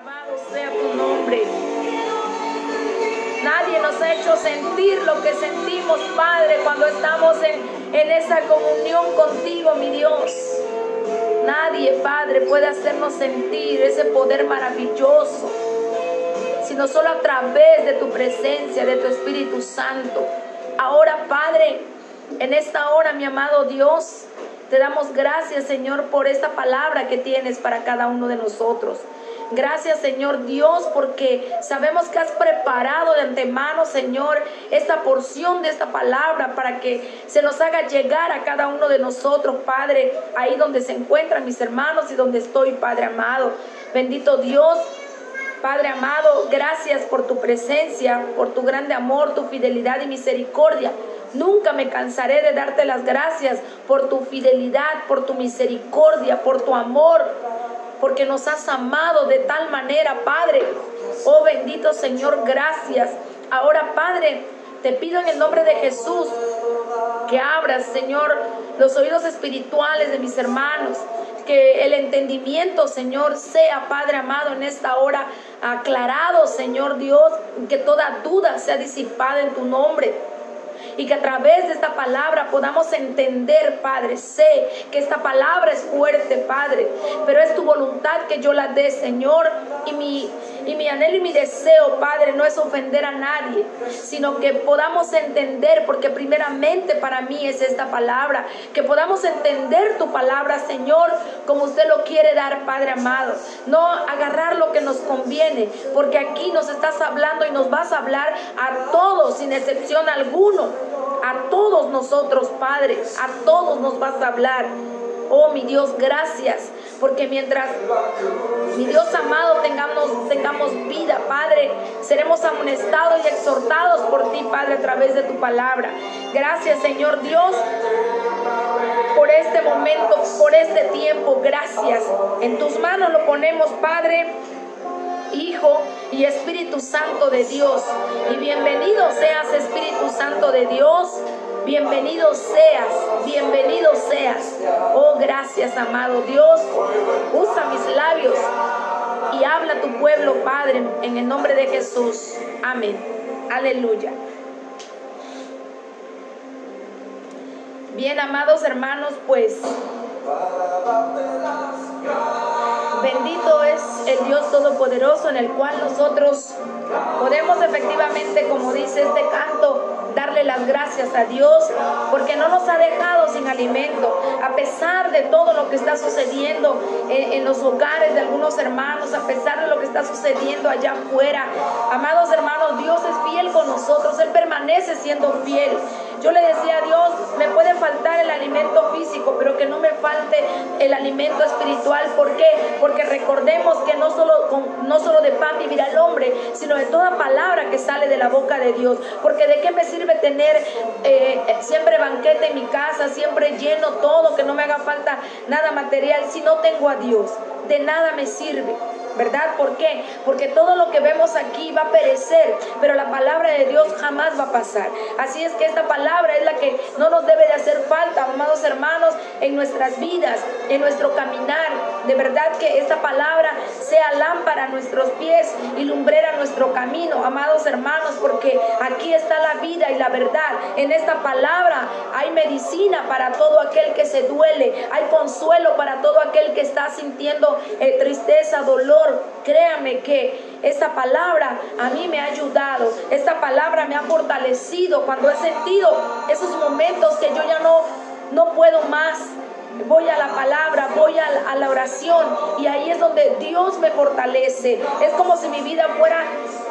Alabado sea tu nombre. Nadie nos ha hecho sentir lo que sentimos, Padre, cuando estamos en esa comunión contigo, mi Dios. Nadie, Padre, puede hacernos sentir ese poder maravilloso, sino solo a través de tu presencia, de tu Espíritu Santo. Ahora, Padre, en esta hora, mi amado Dios, te damos gracias, Señor, por esta palabra que tienes para cada uno de nosotros. Gracias, Señor Dios, porque sabemos que has preparado de antemano, Señor, esta porción de esta palabra para que se nos haga llegar a cada uno de nosotros, Padre, ahí donde se encuentran mis hermanos y donde estoy, Padre amado. Bendito Dios, Padre amado, gracias por tu presencia, por tu grande amor, tu fidelidad y misericordia. Nunca me cansaré de darte las gracias por tu fidelidad, por tu misericordia, por tu amor, porque nos has amado de tal manera, Padre. Oh bendito Señor, gracias. Ahora, Padre, te pido en el nombre de Jesús que abras, Señor, los oídos espirituales de mis hermanos, que el entendimiento, Señor, sea, Padre amado, en esta hora aclarado, Señor Dios, que toda duda sea disipada en tu nombre. Y que a través de esta palabra podamos entender, Padre. Sé que esta palabra es fuerte, Padre, pero es tu voluntad que yo la dé, Señor. Y mi anhelo y mi deseo, Padre, no es ofender a nadie, sino que podamos entender, porque primeramente para mí es esta palabra, que podamos entender tu palabra, Señor, como usted lo quiere dar, Padre amado. No agarrar lo que nos conviene, porque aquí nos estás hablando y nos vas a hablar a todos, sin excepción alguno. A todos nosotros, Padre, a todos nos vas a hablar. Oh, mi Dios, gracias, porque mientras, mi Dios amado, tengamos vida, Padre, seremos amonestados y exhortados por ti, Padre, a través de tu palabra. Gracias, Señor Dios, por este momento, por este tiempo. Gracias. En tus manos lo ponemos, Padre, Hijo y Espíritu Santo de Dios. Y bienvenido seas, Espíritu Santo de Dios. Bienvenido seas, bienvenido seas. Oh, gracias, amado Dios. Usa mis labios y habla a tu pueblo, Padre, en el nombre de Jesús. Amén. Aleluya. Bien, amados hermanos, pues bendito es el Dios Todopoderoso, en el cual nosotros podemos efectivamente, como dice este canto, darle las gracias a Dios, porque no nos ha dejado sin alimento, a pesar de todo lo que está sucediendo en los hogares de algunos hermanos, a pesar de lo que está sucediendo allá afuera. Amados hermanos, Dios es fiel con nosotros, Él permanece siendo fiel. Yo le decía a Dios, me puede faltar el alimento físico, pero que no me falte el alimento espiritual. ¿Por qué? Porque recordemos que no solo de pan vivirá el hombre, sino de toda palabra que sale de la boca de Dios. Porque ¿de qué me sirve tener siempre banquete en mi casa, siempre lleno todo, que no me haga falta nada material, si no tengo a Dios? De nada me sirve, ¿verdad? ¿Por qué? Porque todo lo que vemos aquí va a perecer, pero la palabra de Dios jamás va a pasar. Así es que esta palabra es la que no nos debe de hacer falta, amados hermanos, en nuestras vidas, en nuestro caminar. De verdad que esta palabra sea lámpara a nuestros pies y lumbrera a nuestro camino, amados hermanos, porque aquí está la vida y la verdad. En esta palabra hay medicina para todo aquel que se duele, hay consuelo para todo aquel que está sintiendo tristeza, dolor. Créame que esta palabra a mí me ha ayudado, esta palabra me ha fortalecido cuando he sentido esos momentos que yo ya no puedo más. Voy a la palabra, voy a la oración, y ahí es donde Dios me fortalece. Es como si mi vida fuera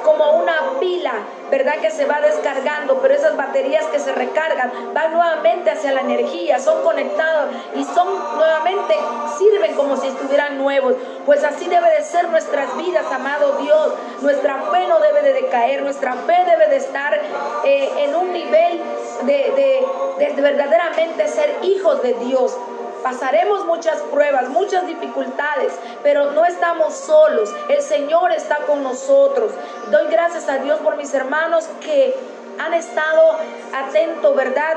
como una pila, ¿verdad? Que se va descargando, pero esas baterías que se recargan van nuevamente hacia la energía, son conectados y son nuevamente, sirven como si estuvieran nuevos. Pues así debe de ser nuestras vidas, amado Dios. Nuestra fe no debe de decaer, nuestra fe debe de estar en un nivel de verdaderamente ser hijos de Dios. Pasaremos muchas pruebas, muchas dificultades, pero no estamos solos. El Señor está con nosotros. Doy gracias a Dios por mis hermanos que han estado atentos, ¿verdad?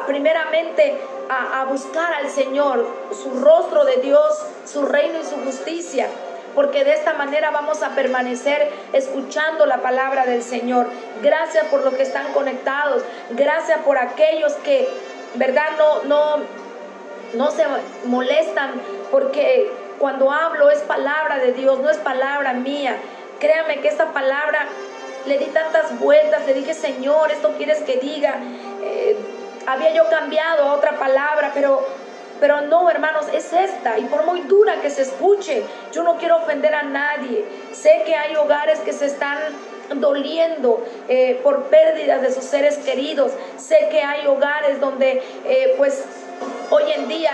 Primeramente a buscar al Señor, su rostro de Dios, su reino y su justicia. porque de esta manera vamos a permanecer escuchando la palabra del Señor. Gracias por los que están conectados, gracias por aquellos que, verdad, no se molestan, porque cuando hablo es palabra de Dios, no es palabra mía. Créame que esta palabra le di tantas vueltas, le dije, Señor, esto quieres que diga. Había yo cambiado a otra palabra, pero no, hermanos, es esta. Y por muy dura que se escuche, yo no quiero ofender a nadie. Sé que hay hogares que se están doliendo por pérdidas de sus seres queridos. Sé que hay hogares donde pues hoy en día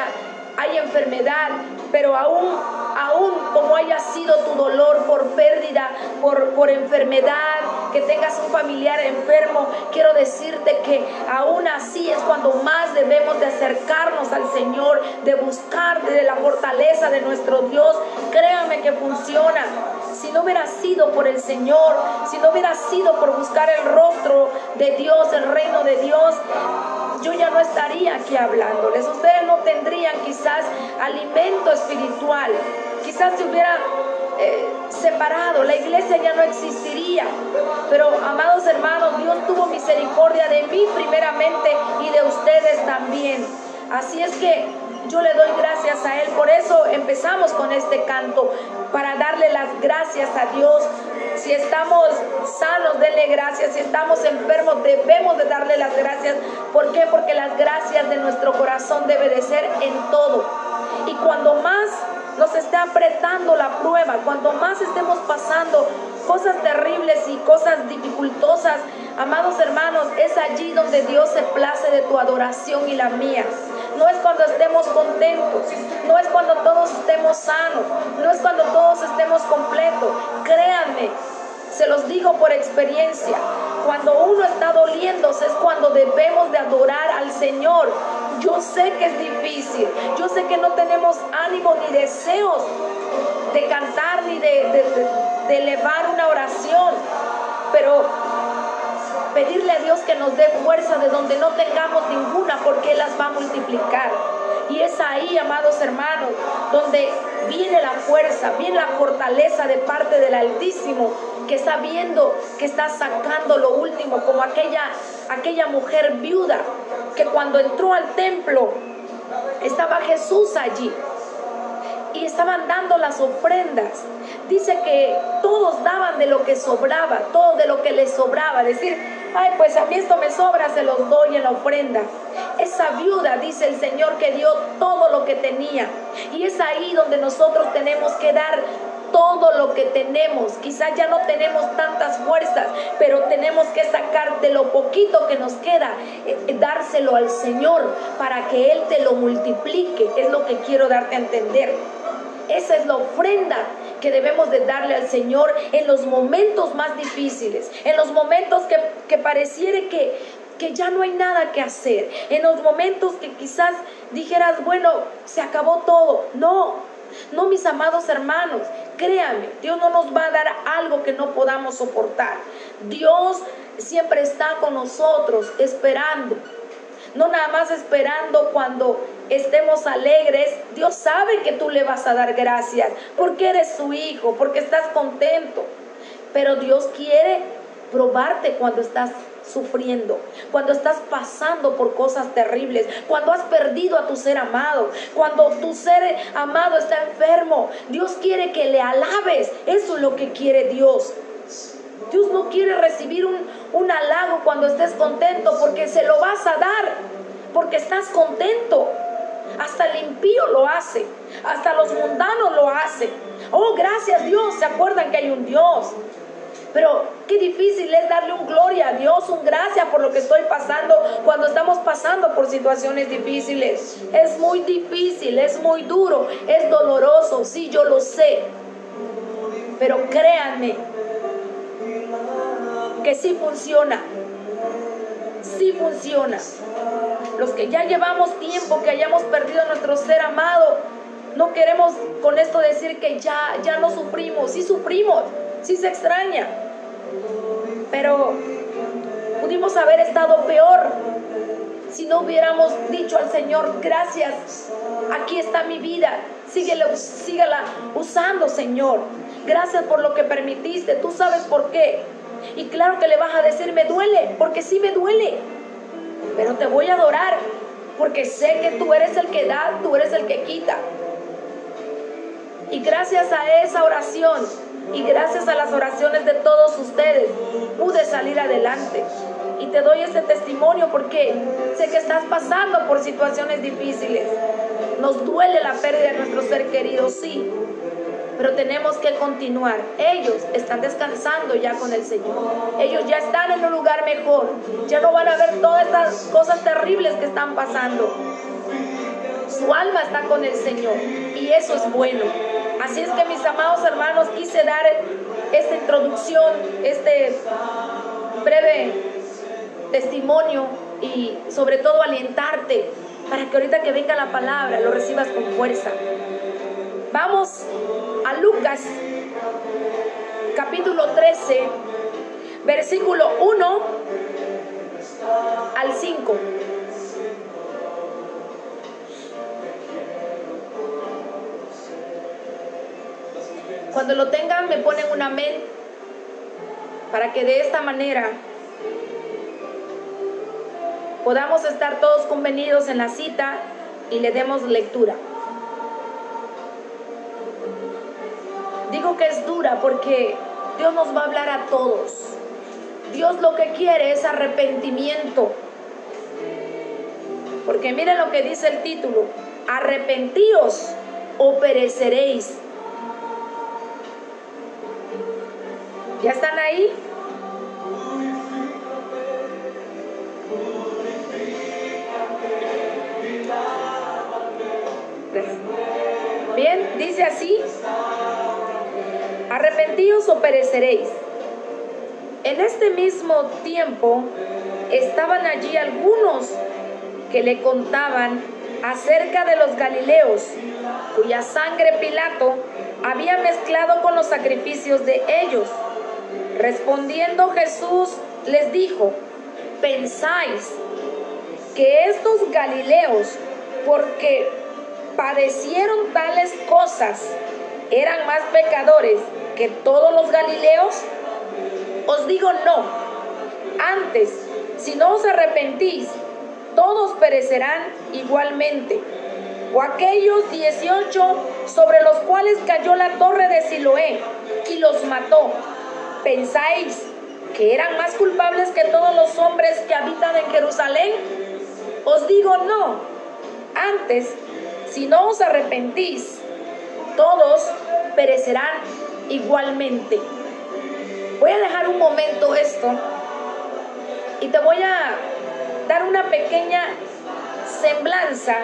hay enfermedad, pero aún como haya sido tu dolor por pérdida, por enfermedad, que tengas un familiar enfermo, quiero decirte que aún así es cuando más debemos de acercarnos al Señor, de buscar de la fortaleza de nuestro Dios. Créame que funciona. Si no hubiera sido por el Señor, si no hubiera sido por buscar el rostro de Dios, el reino de Dios, yo ya no estaría aquí hablándoles. Ustedes no tendrían quizás alimento espiritual. Quizás se hubiera separado, la iglesia ya no existiría. Pero, amados hermanos, Dios tuvo misericordia de mí primeramente y de ustedes también. Así es que yo le doy gracias a Él. Por eso empezamos con este canto, para darle las gracias a Dios. Si estamos sanos, denle gracias. Si estamos enfermos, debemos de darle las gracias. ¿Por qué? Porque las gracias de nuestro corazón debe de ser en todo. Y cuando más nos esté apretando la prueba, cuando más estemos pasando cosas terribles y cosas dificultosas, amados hermanos, es allí donde Dios se place de tu adoración y la mía. No es cuando estemos contentos, no es cuando todos estemos sanos, no es cuando todos estemos completos. Créanme, se los digo por experiencia, cuando uno está doliéndose es cuando debemos de adorar al Señor. Yo sé que es difícil, yo sé que no tenemos ánimo ni deseos de cantar ni de elevar una oración, pero pedirle a Dios que nos dé fuerza de donde no tengamos ninguna, porque Él las va a multiplicar. Y es ahí, amados hermanos, donde viene la fuerza, viene la fortaleza de parte del Altísimo, que está viendo, que está sacando lo último, como aquella mujer viuda, que cuando entró al templo, estaba Jesús allí, y estaban dando las ofrendas. Dice que todos daban de lo que sobraba, todo de lo que les sobraba. Decir, ay, pues a mí esto me sobra, se los doy en la ofrenda. Esa viuda, dice el Señor, que dio todo lo que tenía. Y es ahí donde nosotros tenemos que dar todo lo que tenemos. Quizás ya no tenemos tantas fuerzas, pero tenemos que sacar de lo poquito que nos queda, dárselo al Señor para que Él te lo multiplique. Es lo que quiero darte a entender. Esa es la ofrenda que debemos de darle al Señor en los momentos más difíciles, en los momentos que pareciere que ya no hay nada que hacer, en los momentos que quizás dijeras, bueno, se acabó todo. No, mis amados hermanos, créanme, Dios no nos va a dar algo que no podamos soportar. Dios siempre está con nosotros esperando. No nada más esperando cuando estemos alegres. Dios sabe que tú le vas a dar gracias porque eres su hijo, porque estás contento. Pero Dios quiere probarte cuando estás sufriendo, cuando estás pasando por cosas terribles, cuando has perdido a tu ser amado, cuando tu ser amado está enfermo. Dios quiere que le alabes. Eso es lo que quiere Dios. Dios no quiere recibir un halago cuando estés contento, porque se lo vas a dar, porque estás contento. Hasta el impío lo hace, hasta los mundanos lo hacen. Oh, gracias Dios, se acuerdan que hay un Dios. Pero qué difícil es darle un gloria a Dios, un gracias por lo que estoy pasando cuando estamos pasando por situaciones difíciles. Es muy difícil, es muy duro, es doloroso, sí, yo lo sé. Pero créanme que sí funciona. Sí funciona. Los que ya llevamos tiempo, que hayamos perdido a nuestro ser amado, no queremos con esto decir que ya no sufrimos. Sí sufrimos, sí se pero pudimos haber estado peor si no hubiéramos dicho al Señor, gracias, aquí está mi vida, síguela usando, Señor. Gracias por lo que permitiste, tú sabes por qué. Y claro que le vas a decir, me duele, porque sí me duele, pero te voy a adorar, porque sé que tú eres el que da, tú eres el que quita. Y gracias a esa oración y gracias a las oraciones de todos ustedes, pude salir adelante. Y te doy ese testimonio porque sé que estás pasando por situaciones difíciles. Nos duele la pérdida de nuestro ser querido, sí, pero tenemos que continuar. Ellos están descansando ya con el Señor. Ellos ya están en un lugar mejor. Ya no van a ver todas estas cosas terribles que están pasando. Su alma está con el Señor y eso es bueno. Así es que, mis amados hermanos, quise dar esta introducción, este breve testimonio y sobre todo alentarte para que ahorita que venga la palabra lo recibas con fuerza. Vamos a Lucas capítulo 13, versículo 1 al 5. Cuando lo tengan me ponen un amén para que de esta manera podamos estar todos convenidos en la cita y le demos lectura. Digo que es dura porque Dios nos va a hablar a todos. Dios lo que quiere es arrepentimiento. Porque miren lo que dice el título: arrepentíos o pereceréis. ¿Ya están ahí? Bien, dice así: arrepentíos o pereceréis. En este mismo tiempo estaban allí algunos que le contaban acerca de los galileos, cuya sangre Pilato había mezclado con los sacrificios de ellos. Respondiendo Jesús les dijo: ¿pensáis que estos galileos, porque padecieron tales cosas, eran más pecadores que todos los galileos? Os digo no. Antes, si no os arrepentís, todos perecerán igualmente. O aquellos 18 sobre los cuales cayó la torre de Siloé y los mató, ¿pensáis que eran más culpables que todos los hombres que habitan en Jerusalén? Os digo no. Antes, si no os arrepentís, todos perecerán igualmente. Voy a dejar un momento esto y te voy a dar una pequeña semblanza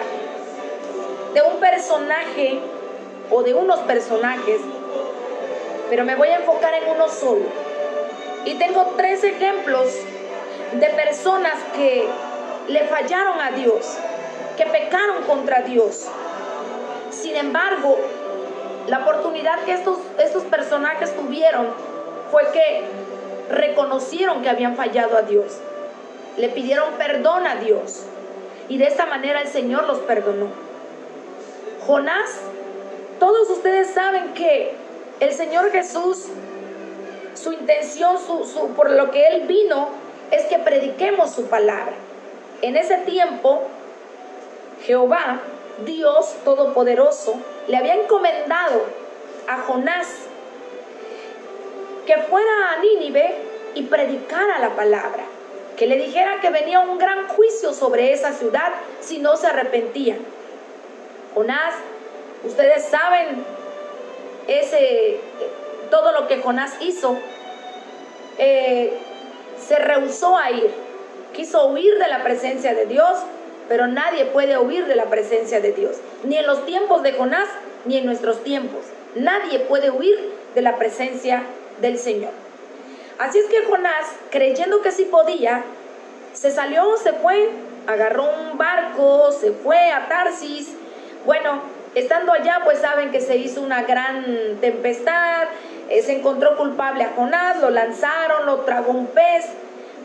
de un personaje o de unos personajes, pero me voy a enfocar en uno solo. Y tengo 3 ejemplos de personas que le fallaron a Dios, que pecaron contra Dios. Sin embargo, la oportunidad que estos personajes tuvieron fue que reconocieron que habían fallado a Dios, le pidieron perdón a Dios y de esta manera el Señor los perdonó. Jonás, todos ustedes saben que el Señor Jesús, su intención, por lo que Él vino, es que prediquemos su palabra. En ese tiempo, Jehová, Dios Todopoderoso, le había encomendado a Jonás que fuera a Nínive y predicara la palabra, que le dijera que venía un gran juicio sobre esa ciudad si no se arrepentían. Jonás, ustedes saben todo lo que Jonás hizo. Se rehusó a ir, quiso huir de la presencia de Dios, pero nadie puede huir de la presencia de Dios, ni en los tiempos de Jonás, ni en nuestros tiempos. Nadie puede huir de la presencia del Señor. Así es que Jonás, creyendo que sí podía, se salió, se fue, agarró un barco, se fue a Tarsis. Bueno, estando allá, pues saben que se hizo una gran tempestad, se encontró culpable a Jonás, lo lanzaron, lo tragó un pez,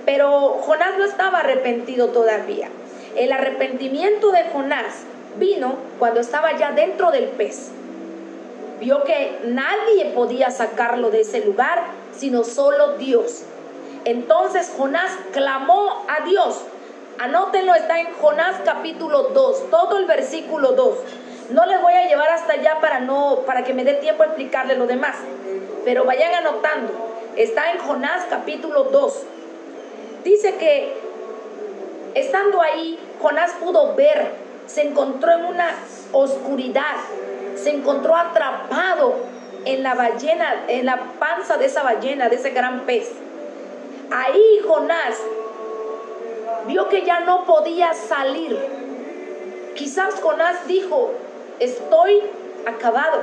pero Jonás no estaba arrepentido todavía. El arrepentimiento de Jonás vino cuando estaba ya dentro del pez. Vio que nadie podía sacarlo de ese lugar, sino solo Dios. Entonces Jonás clamó a Dios. Anótenlo, está en Jonás capítulo 2, todo el versículo 2. No les voy a llevar hasta allá para que me dé tiempo a explicarle lo demás. Pero vayan anotando. Está en Jonás capítulo 2. Dice que estando ahí, Jonás pudo ver, se encontró en una oscuridad, se encontró atrapado en la ballena, en la panza de esa ballena, de ese gran pez. Ahí Jonás vio que ya no podía salir. Quizás Jonás dijo: estoy acabado,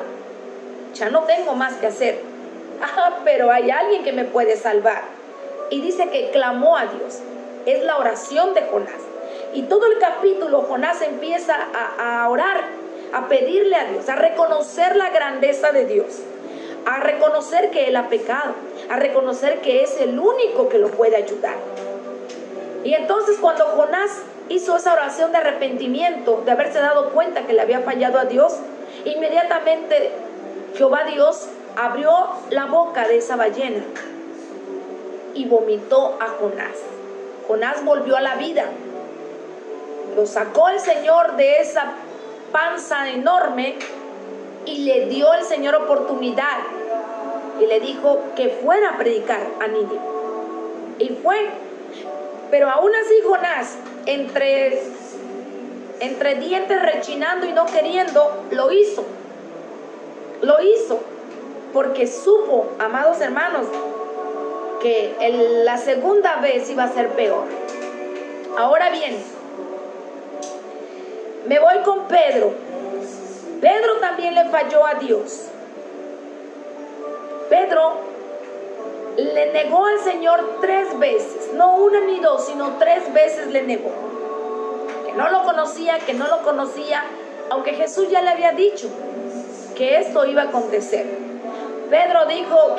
ya no tengo más que hacer. Pero hay alguien que me puede salvar. Y dice que clamó a Dios. Es la oración de Jonás. Y todo el capítulo Jonás empieza a orar, a pedirle a Dios, a reconocer la grandeza de Dios, a reconocer que él ha pecado, a reconocer que es el único que lo puede ayudar. Y entonces cuando Jonás hizo esa oración de arrepentimiento, de haberse dado cuenta que le había fallado a Dios, inmediatamente Jehová Dios abrió la boca de esa ballena y vomitó a Jonás. Jonás volvió a la vida. Lo sacó el Señor de esa panza enorme y le dio el Señor oportunidad y le dijo que fuera a predicar a Nínive. Y fue. Pero aún así Jonás, entre dientes rechinando y no queriendo, lo hizo. Lo hizo porque supo, amados hermanos, que la segunda vez iba a ser peor. Ahora bien, me voy con Pedro. Pedro también le falló a Dios. Pedro le negó al Señor 3 veces, no una ni dos, sino 3 veces le negó. Que no lo conocía, aunque Jesús ya le había dicho que esto iba a acontecer. Pedro dijo,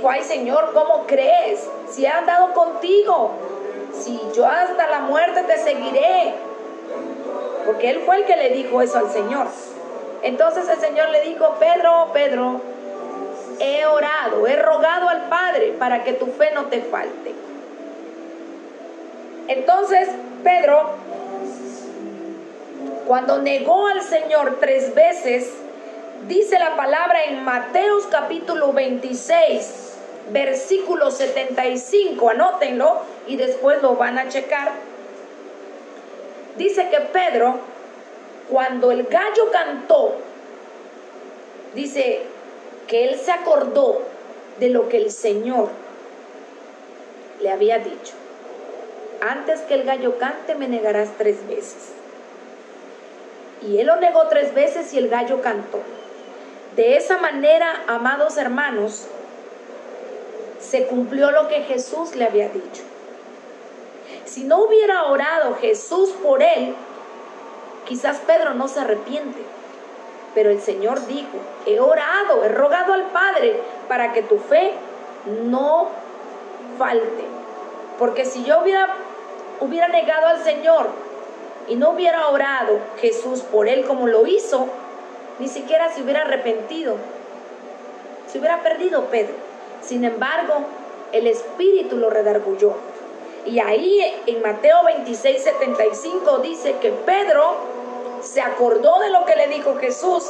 ay Señor, ¿cómo crees? Si he andado contigo, si yo hasta la muerte te seguiré. Porque él fue el que le dijo eso al Señor. Entonces el Señor le dijo: Pedro, he orado, he rogado al Padre para que tu fe no te falte. Entonces Pedro, cuando negó al Señor 3 veces, dice la palabra en Mateos capítulo 26, versículo 75, anótenlo y después lo van a checar. Dice que Pedro, cuando el gallo cantó, dice que él se acordó de lo que el Señor le había dicho: antes que el gallo cante me negarás 3 veces. Y él lo negó 3 veces y el gallo cantó. De esa manera, amados hermanos, se cumplió lo que Jesús le había dicho. Si no hubiera orado Jesús por él, quizás Pedro no se arrepiente. Pero el Señor dijo: he orado, he rogado al Padre para que tu fe no falte. Porque si yo hubiera negado al Señor y no hubiera orado Jesús por él como lo hizo, ni siquiera se hubiera arrepentido. Se hubiera perdido Pedro. Sin embargo, el Espíritu lo redarguyó. Y ahí en Mateo 26, 75 dice que Pedro se acordó de lo que le dijo Jesús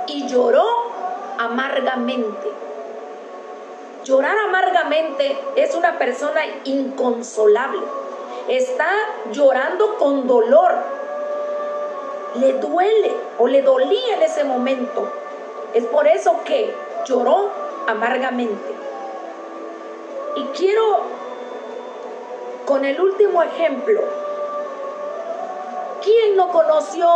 y lloró amargamente. Llorar amargamente es una persona inconsolable. Está llorando con dolor. Le duele o le dolía en ese momento. Es por eso que lloró amargamente. Y quiero, con el último ejemplo, ¿quién no conoció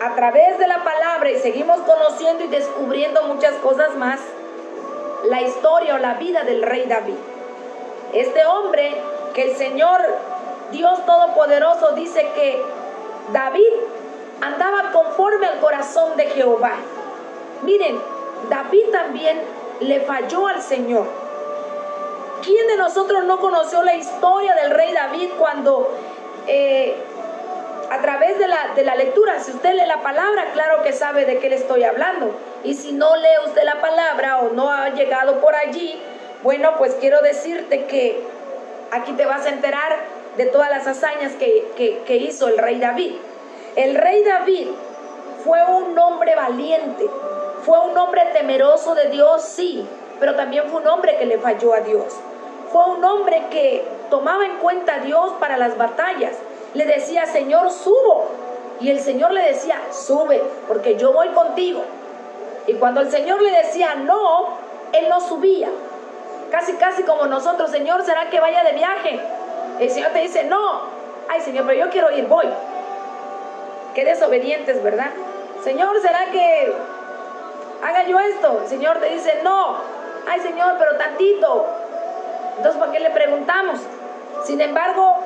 a través de la palabra, y seguimos conociendo y descubriendo muchas cosas más, la historia o la vida del rey David? Este hombre que el Señor Dios Todopoderoso dice que David andaba conforme al corazón de Jehová. Miren, David también le falló al Señor. ¿Quién de nosotros no conoció la historia del rey David cuando a través de la lectura. Si usted lee la palabra, claro que sabe de qué le estoy hablando. Y si no lee usted la palabra o no ha llegado por allí, bueno, pues quiero decirte que aquí te vas a enterar de todas las hazañas que hizo el rey David. El rey David fue un hombre valiente, fue un hombre temeroso de Dios, sí, pero también fue un hombre que le falló a Dios. Fue un hombre que tomaba en cuenta a Dios para las batallas. Le decía, Señor, subo. Y el Señor le decía, sube, porque yo voy contigo. Y cuando el Señor le decía no, él no subía. Casi como nosotros, Señor, ¿será que vaya de viaje? El Señor te dice, no. Ay, Señor, pero yo quiero ir, voy. Qué desobedientes, ¿verdad? Señor, ¿será que haga yo esto? El Señor te dice, no. Ay, Señor, pero tantito. Entonces, ¿por qué le preguntamos? Sin embargo,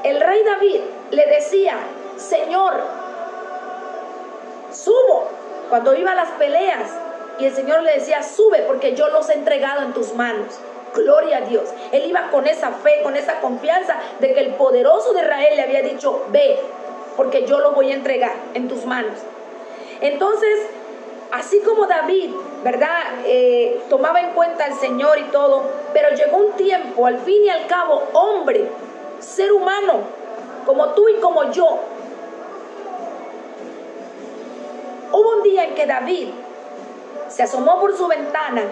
el rey David le decía, Señor, subo. Cuando iba a las peleas, y el Señor le decía, sube, porque yo los he entregado en tus manos. Gloria a Dios. Él iba con esa fe, con esa confianza de que el poderoso de Israel le había dicho, ve, porque yo lo voy a entregar en tus manos. Entonces, así como David, ¿verdad? Tomaba en cuenta al Señor y todo, pero llegó un tiempo, al fin y al cabo, hombre, ser humano, como tú y como yo. Hubo un día en que David se asomó por su ventana,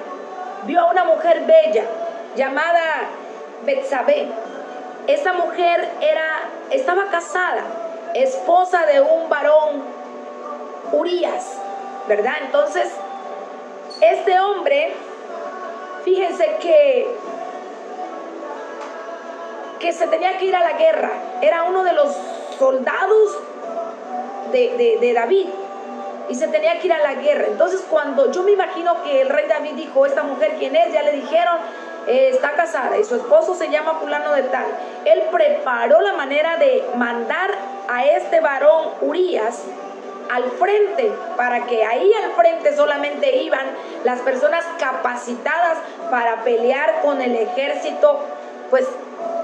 vio a una mujer bella llamada Betsabé. Esa mujer estaba casada, esposa de un varón, Urías, ¿verdad? Entonces, este hombre, fíjense que se tenía que ir a la guerra. Era uno de los soldados de David y se tenía que ir a la guerra. Entonces, cuando yo me imagino que el rey David dijo, esta mujer, ¿quién es? Ya le dijeron, está casada y su esposo se llama fulano de tal. Él preparó la manera de mandar a este varón Urías al frente, para que ahí al frente solamente iban las personas capacitadas para pelear con el ejército, pues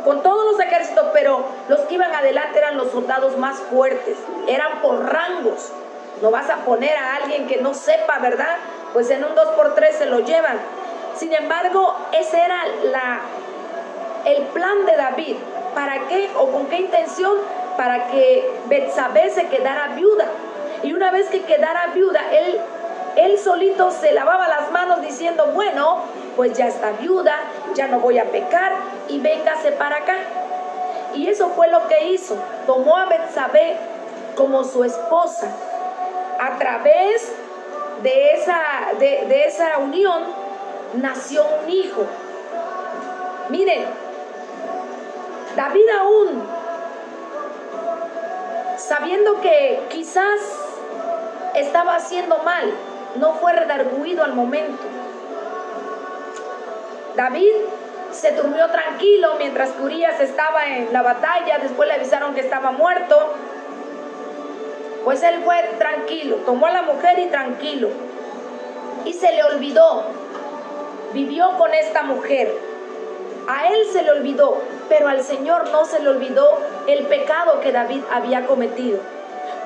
con todos los ejércitos, pero los que iban adelante eran los soldados más fuertes, eran por rangos. No vas a poner a alguien que no sepa, ¿verdad? Pues en un 2x3 se lo llevan. Sin embargo, ese era el plan de David. ¿Para qué o con qué intención? Para que Betsabé se quedara viuda. Y una vez que quedara viuda, él solito se lavaba las manos diciendo, bueno, pues ya está viuda, ya no voy a pecar y véngase para acá. Y eso fue lo que hizo. Tomó a Betsabé como su esposa. A través de esa unión nació un hijo. Miren, David aún, sabiendo que quizás estaba haciendo mal, no fue redarguido al momento. David se durmió tranquilo mientras que Urías estaba en la batalla. Después le avisaron que estaba muerto. Pues él fue tranquilo, tomó a la mujer y tranquilo. Y se le olvidó. Vivió con esta mujer. A él se le olvidó, pero al Señor no se le olvidó el pecado que David había cometido.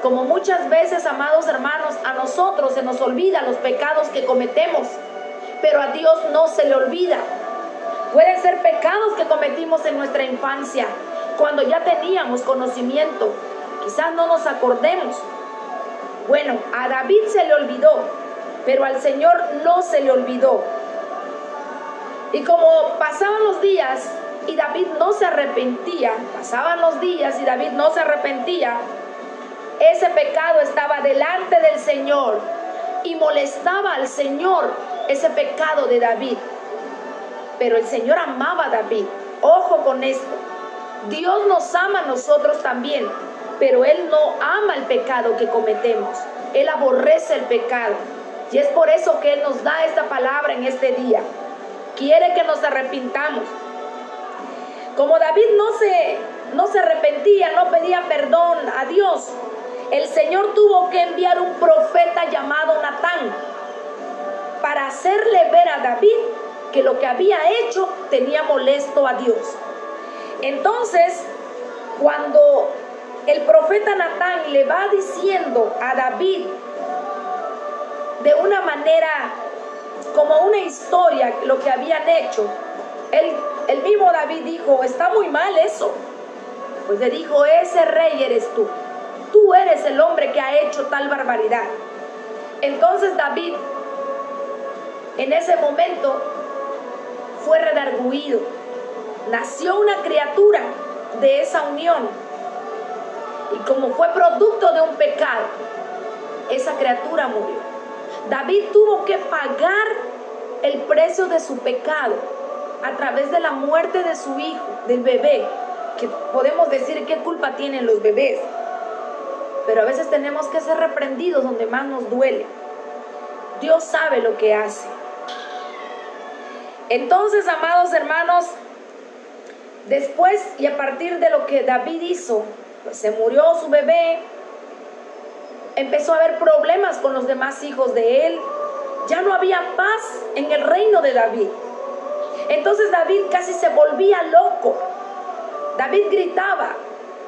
Como muchas veces, amados hermanos, a nosotros se nos olvida los pecados que cometemos, pero a Dios no se le olvida. Pueden ser pecados que cometimos en nuestra infancia, cuando ya teníamos conocimiento. Quizás no nos acordemos. Bueno, a David se le olvidó, pero al Señor no se le olvidó. Y como pasaban los días y David no se arrepentía, ese pecado estaba delante del Señor y molestaba al Señor ese pecado de David. Pero el Señor amaba a David. Ojo con esto. Dios nos ama a nosotros también, pero Él no ama el pecado que cometemos. Él aborrece el pecado. Y es por eso que Él nos da esta palabra en este día. Quiere que nos arrepintamos. Como David no se arrepentía, no pedía perdón a Dios, el Señor tuvo que enviar un profeta llamado Natán para hacerle ver a David que lo que había hecho tenía molesto a Dios. Entonces, cuando el profeta Natán le va diciendo a David de una manera, como una historia, lo que habían hecho, el mismo David dijo: está muy mal eso. Pues le dijo: ese rey eres tú. Tú eres el hombre que ha hecho tal barbaridad. Entonces David, en ese momento, fue redarguido. Nació una criatura de esa unión. Y como fue producto de un pecado, esa criatura murió. David tuvo que pagar el precio de su pecado a través de la muerte de su hijo, del bebé, que podemos decir qué culpa tienen los bebés. Pero a veces tenemos que ser reprendidos donde más nos duele. Dios sabe lo que hace. Entonces, amados hermanos, después y a partir de lo que David hizo, pues se murió su bebé, empezó a haber problemas con los demás hijos de él. Ya no había paz en el reino de David. Entonces David casi se volvía loco. David gritaba.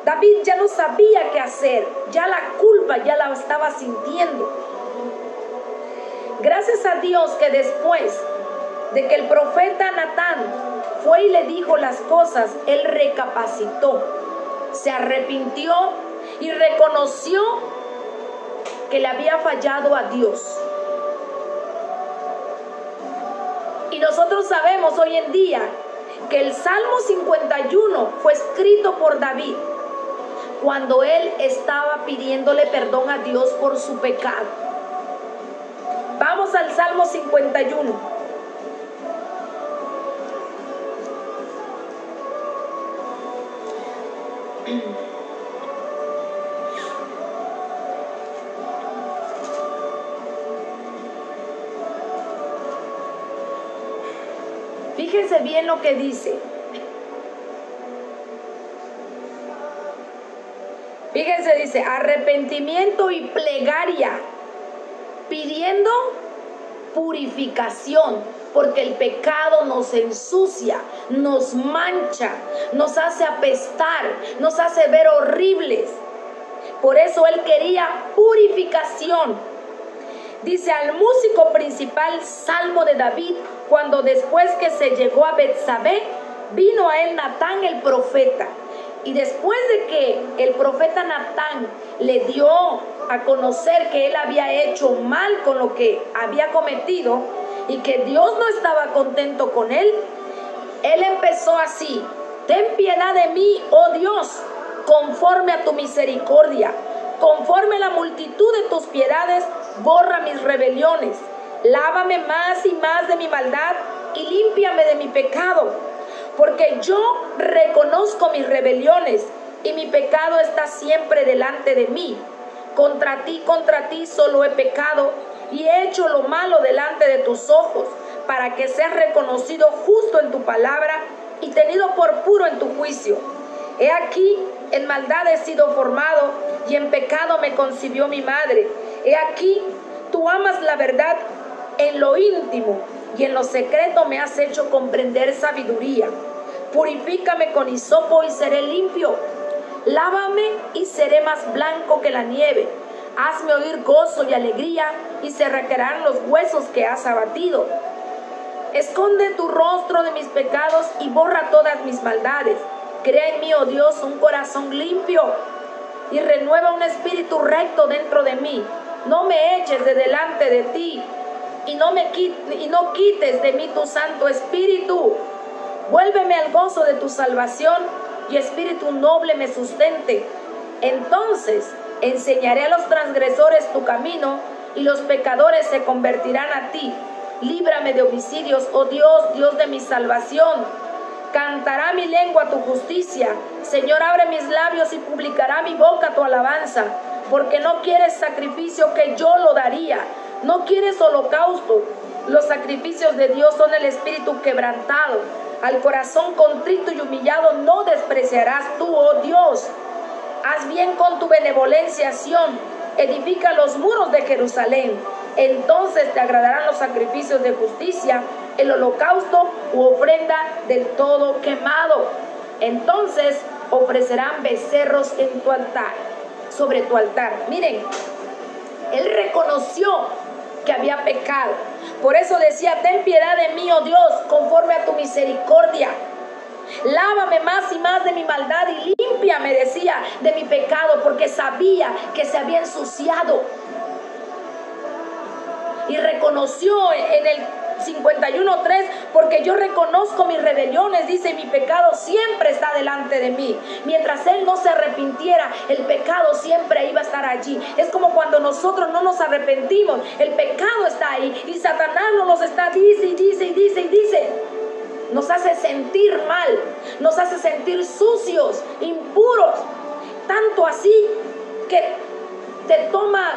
David ya no sabía qué hacer. Ya la culpa ya la estaba sintiendo. Gracias a Dios que después de que el profeta Natán fue y le dijo las cosas, él recapacitó, se arrepintió y reconoció que le había fallado a Dios. Y nosotros sabemos hoy en día que el Salmo 51 fue escrito por David cuando él estaba pidiéndole perdón a Dios por su pecado. Vamos al Salmo 51. Fíjense bien lo que dice. Fíjense, dice: arrepentimiento y plegaria, pidiendo purificación, porque el pecado nos ensucia, nos mancha, nos hace apestar, nos hace ver horribles. Por eso él quería purificación. Dice: al músico principal, salmo de David, cuando después que se llegó a Betsabé, vino a él Natán el profeta. Y después de que el profeta Natán le dio a conocer que él había hecho mal con lo que había cometido y que Dios no estaba contento con él, él empezó así: ten piedad de mí, oh Dios, conforme a tu misericordia, conforme a la multitud de tus piedades, borra mis rebeliones, lávame más y más de mi maldad y límpiame de mi pecado. Porque yo reconozco mis rebeliones y mi pecado está siempre delante de mí. Contra ti solo he pecado y he hecho lo malo delante de tus ojos, para que seas reconocido justo en tu palabra y tenido por puro en tu juicio. He aquí, en maldad he sido formado y en pecado me concibió mi madre. He aquí, tú amas la verdad en lo íntimo y en lo secreto me has hecho comprender sabiduría. Purifícame con hisopo y seré limpio. Lávame y seré más blanco que la nieve. Hazme oír gozo y alegría y se requerirán los huesos que has abatido. Esconde tu rostro de mis pecados y borra todas mis maldades. Crea en mí, oh Dios, un corazón limpio y renueva un espíritu recto dentro de mí. No me eches de delante de ti y no quites de mí tu Santo Espíritu. Vuélveme al gozo de tu salvación y espíritu noble me sustente. Entonces enseñaré a los transgresores tu camino y los pecadores se convertirán a ti. Líbrame de homicidios, oh Dios, Dios de mi salvación. Cantará mi lengua tu justicia. Señor, abre mis labios y publicará mi boca tu alabanza. Porque no quieres sacrificio, que yo lo daría. No quieres holocausto. Los sacrificios de Dios son el espíritu quebrantado. Al corazón contrito y humillado no despreciarás tú, oh Dios. Haz bien con tu benevolencia, Sión. Edifica los muros de Jerusalén. Entonces te agradarán los sacrificios de justicia, el holocausto u ofrenda del todo quemado. Entonces ofrecerán becerros en tu altar, sobre tu altar. Miren, él reconoció que había pecado. Por eso decía: ten piedad de mí, oh Dios, conforme a tu misericordia. Lávame más y más de mi maldad y límpiame, decía, de mi pecado, porque sabía que se había ensuciado. Y reconoció en el 51:3, porque yo reconozco mis rebeliones, dice, mi pecado siempre está delante de mí. Mientras él no se arrepintiera, el pecado siempre iba a estar allí. Es como cuando nosotros no nos arrepentimos, el pecado está ahí y Satanás nos está, dice. Nos hace sentir mal, nos hace sentir sucios, impuros, tanto así que te toma,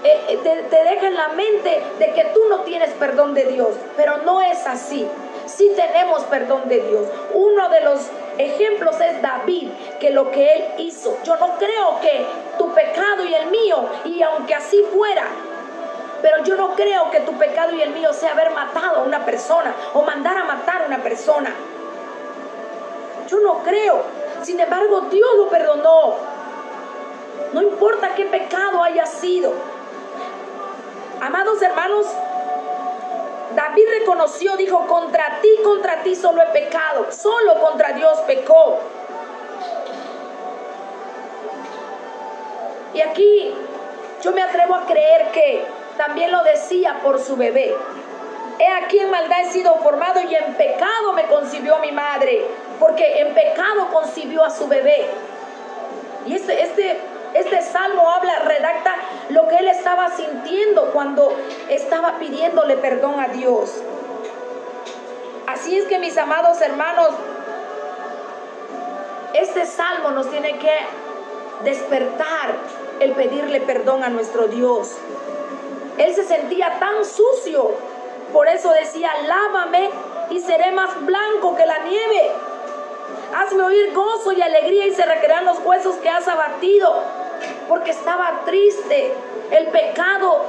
te deja en la mente de que tú no tienes perdón de Dios, pero no es así. Sí tenemos perdón de Dios. Uno de los ejemplos es David, que lo que él hizo. Yo no creo que tu pecado y el mío, y aunque así fuera, pero yo no creo que tu pecado y el mío sea haber matado a una persona o mandar a matar a una persona. Yo no creo. Sin embargo, Dios lo perdonó. No importa qué pecado haya sido. Amados hermanos, David reconoció, dijo: contra ti solo he pecado. Solo contra Dios pecó. Y aquí yo me atrevo a creer que también lo decía por su bebé. He aquí en maldad he sido formado y en pecado me concibió mi madre, porque en pecado concibió a su bebé. Y este salmo redacta lo que él estaba sintiendo cuando estaba pidiéndole perdón a Dios. Así es que, mis amados hermanos, este salmo nos tiene que despertar el pedirle perdón a nuestro Dios. Él se sentía tan sucio, por eso decía: lávame y seré más blanco que la nieve. Hazme oír gozo y alegría y se recrearán los huesos que has abatido. Porque estaba triste. El pecado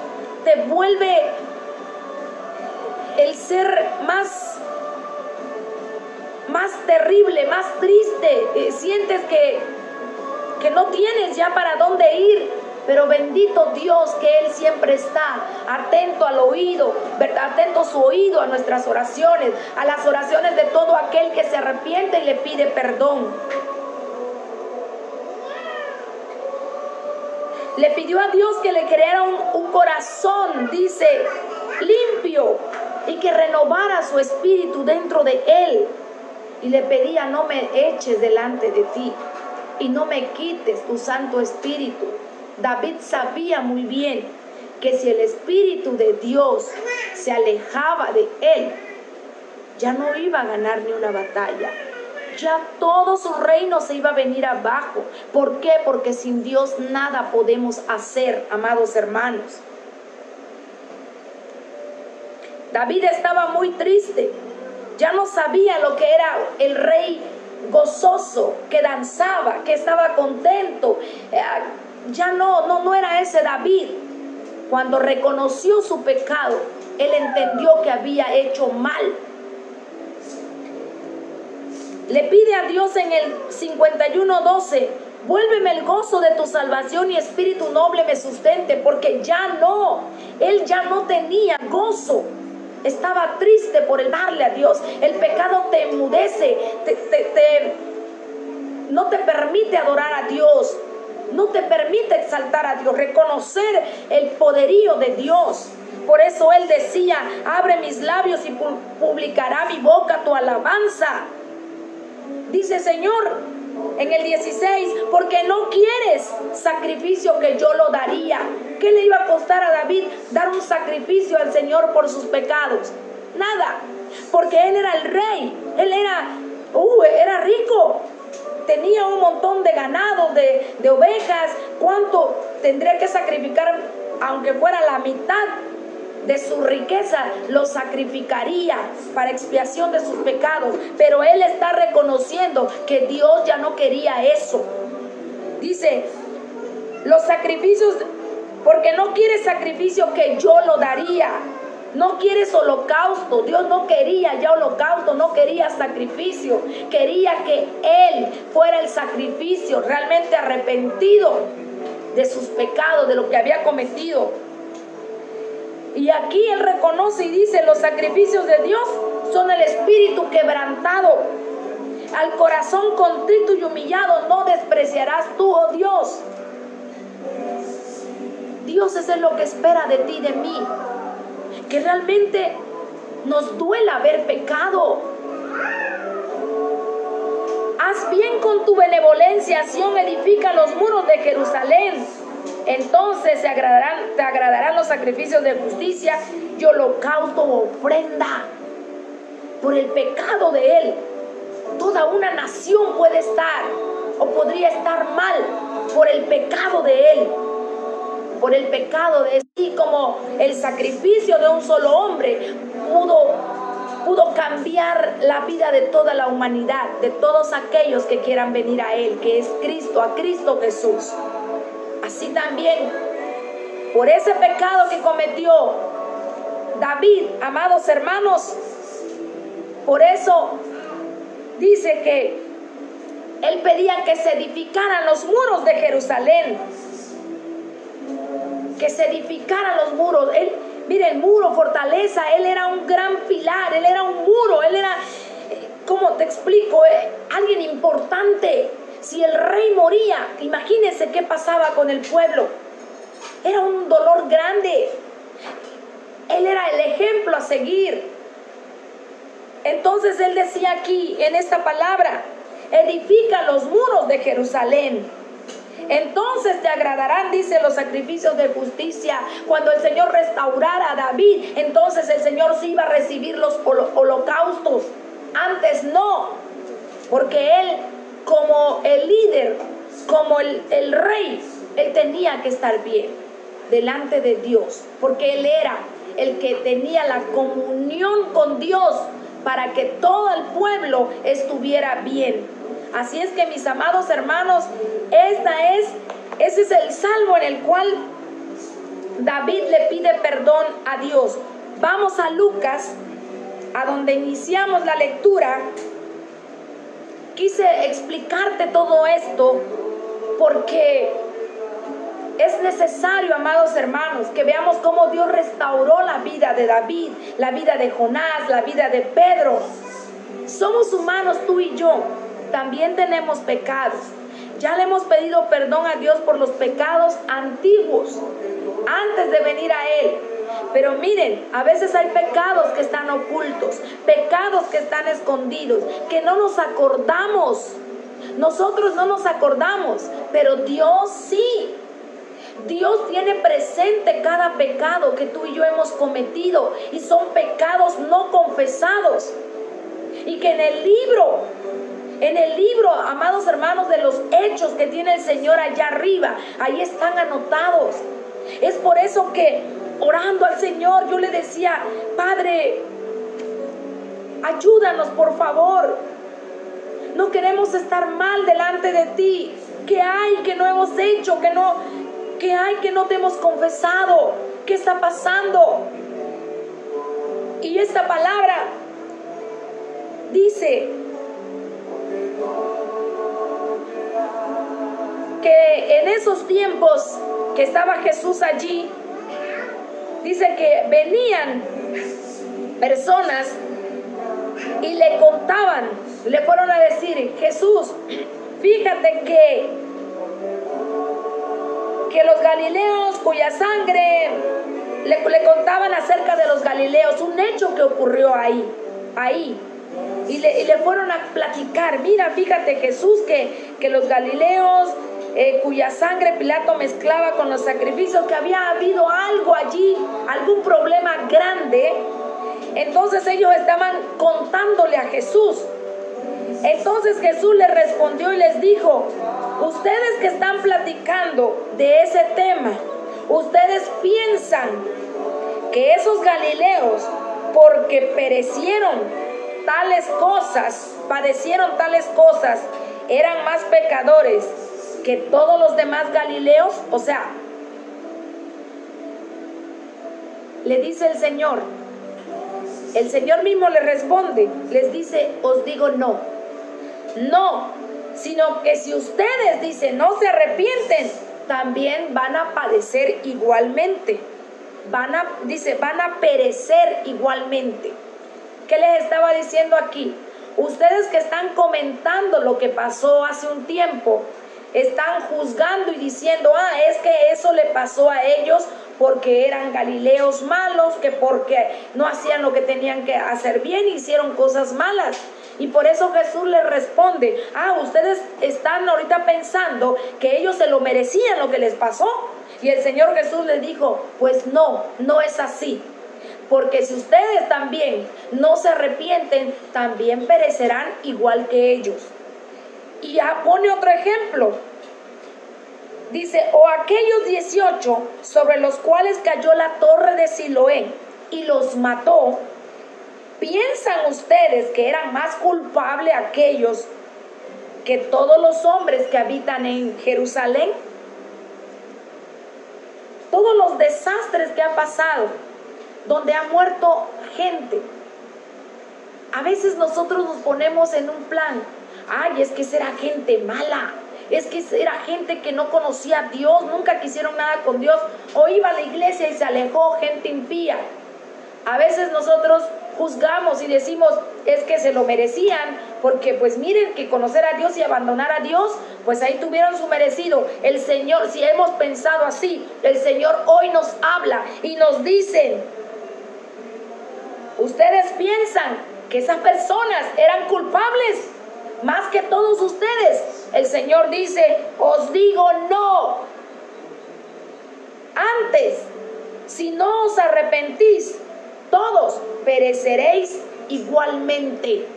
te vuelve el ser más terrible, más triste. Sientes que no tienes ya para dónde ir. Pero bendito Dios que Él siempre está atento al oído, atento su oído a nuestras oraciones, a las oraciones de todo aquel que se arrepiente y le pide perdón. Le pidió a Dios que le creara un corazón, dice, limpio, y que renovara su espíritu dentro de él. Y le pedía: no me eches delante de ti y no me quites tu Santo Espíritu. David sabía muy bien que si el Espíritu de Dios se alejaba de él, ya no iba a ganar ni una batalla. Ya todo su reino se iba a venir abajo. ¿Por qué? Porque sin Dios nada podemos hacer, amados hermanos. David estaba muy triste. Ya no sabía lo que era el rey gozoso, que danzaba, que estaba contento. Ya no era ese David. Cuando reconoció su pecado, él entendió que había hecho mal. Le pide a Dios en el 51:12: vuélveme el gozo de tu salvación y espíritu noble me sustente, porque él ya no tenía gozo. Estaba triste por el darle a Dios. El pecado te enmudece, no te permite adorar a Dios, no te permite exaltar a Dios, reconocer el poderío de Dios. Por eso él decía: abre mis labios y publicará mi boca tu alabanza. Dice: Señor, en el 16, porque no quieres sacrificio que yo lo daría. ¿Qué le iba a costar a David dar un sacrificio al Señor por sus pecados? Nada, porque él era el rey, él era rico, tenía un montón de ganado, de ovejas. ¿Cuánto tendría que sacrificar? Aunque fuera la mitad de su riqueza, lo sacrificaría para expiación de sus pecados. Pero él está reconociendo que Dios ya no quería eso. Dice: los sacrificios, porque no quiere sacrificio que yo lo daría. No quieres holocausto. Dios no quería ya holocausto, no quería sacrificio. Quería que Él fuera el sacrificio, realmente arrepentido de sus pecados, de lo que había cometido. Y aquí Él reconoce y dice: los sacrificios de Dios son el espíritu quebrantado. Al corazón contrito y humillado no despreciarás tú, oh Dios. Dios, eso es lo que espera de ti y de mí. Que realmente nos duela haber pecado. Haz bien con tu benevolencia, Sión, edifica los muros de Jerusalén. Entonces te agradarán los sacrificios de justicia y holocausto o ofrenda. Por el pecado de Él, toda una nación puede estar o podría estar mal por el pecado de Él. Por el pecado de Él. Así como el sacrificio de un solo hombre pudo cambiar la vida de toda la humanidad, de todos aquellos que quieran venir a Él, que es Cristo, a Cristo Jesús. Así también, por ese pecado que cometió David, amados hermanos, por eso dice que él pedía que se edificaran los muros de Jerusalén. Que se edificaran los muros. Mire, el muro, fortaleza, él era un gran pilar, él era un muro, él era, ¿cómo te explico? Alguien importante. Si el rey moría, imagínense qué pasaba con el pueblo. Era un dolor grande. Él era el ejemplo a seguir. Entonces él decía aquí, en esta palabra: edifica los muros de Jerusalén. Entonces te agradarán, dice, los sacrificios de justicia. Cuando el Señor restaurara a David, entonces el Señor sí iba a recibir los holocaustos. Antes no, porque él, como el líder, como el rey, él tenía que estar bien delante de Dios, porque él era el que tenía la comunión con Dios para que todo el pueblo estuviera bien. Así es que, mis amados hermanos, ese es el salmo en el cual David le pide perdón a Dios. Vamos a Lucas, a donde iniciamos la lectura. Quise explicarte todo esto porque es necesario, amados hermanos, que veamos cómo Dios restauró la vida de David, la vida de Jonás, la vida de Pedro. Somos humanos, tú y yo. También tenemos pecados. Ya le hemos pedido perdón a Dios por los pecados antiguos, antes de venir a Él. Pero miren, a veces hay pecados que están ocultos, pecados que están escondidos, que no nos acordamos. Nosotros no nos acordamos, pero Dios sí. Dios tiene presente cada pecado que tú y yo hemos cometido, y son pecados no confesados. Y que en el libro, amados hermanos, de los hechos que tiene el Señor allá arriba, ahí están anotados. Es por eso que, orando al Señor, yo le decía: Padre, ayúdanos, por favor. No queremos estar mal delante de ti. ¿Qué hay que no hemos hecho? ¿Qué hay que no te hemos confesado? ¿Qué está pasando? Y esta palabra dice que en esos tiempos que estaba Jesús allí, dice que venían personas y le contaban, le fueron a decir: Jesús, fíjate que los galileos cuya sangre, le contaban acerca de los galileos, un hecho que ocurrió ahí. Y le fueron a platicar: mira, fíjate, Jesús, que los galileos cuya sangre Pilato mezclaba con los sacrificios, que había habido algo allí, algún problema grande. Entonces ellos estaban contándole a Jesús. Entonces Jesús les respondió y les dijo: ustedes que están platicando de ese tema, ustedes piensan que esos galileos, porque padecieron tales cosas, eran más pecadores que todos los demás galileos. O sea, le dice el Señor: El Señor mismo les responde, les dice, os digo no. No, sino que si ustedes, dice, no se arrepienten, también van a padecer igualmente. Van a perecer igualmente. ¿Qué les estaba diciendo aquí? Ustedes que están comentando lo que pasó hace un tiempo, están juzgando y diciendo, es que eso le pasó a ellos porque eran galileos malos, que porque no hacían lo que tenían que hacer bien, hicieron cosas malas. Y por eso Jesús les responde, ustedes están ahorita pensando que ellos se lo merecían lo que les pasó. Y el Señor Jesús les dijo, pues no es así. Porque si ustedes también no se arrepienten, también perecerán igual que ellos. Y pone otro ejemplo. Dice, o aquellos 18 sobre los cuales cayó la torre de Siloé y los mató, ¿piensan ustedes que eran más culpables aquellos que todos los hombres que habitan en Jerusalén? Todos los desastres que han pasado, donde ha muerto gente. A veces nosotros nos ponemos en un plan, es que esa era gente mala, es que era gente que no conocía a Dios, nunca quisieron nada con Dios, o iba a la iglesia y se alejó, gente impía. A veces nosotros juzgamos y decimos, es que se lo merecían, porque pues miren que conocer a Dios y abandonar a Dios, pues ahí tuvieron su merecido. El Señor, si hemos pensado así, el Señor hoy nos habla y nos dice, ustedes piensan que esas personas eran culpables más que todos ustedes. El Señor dice, os digo no. Antes, si no os arrepentís, todos pereceréis igualmente.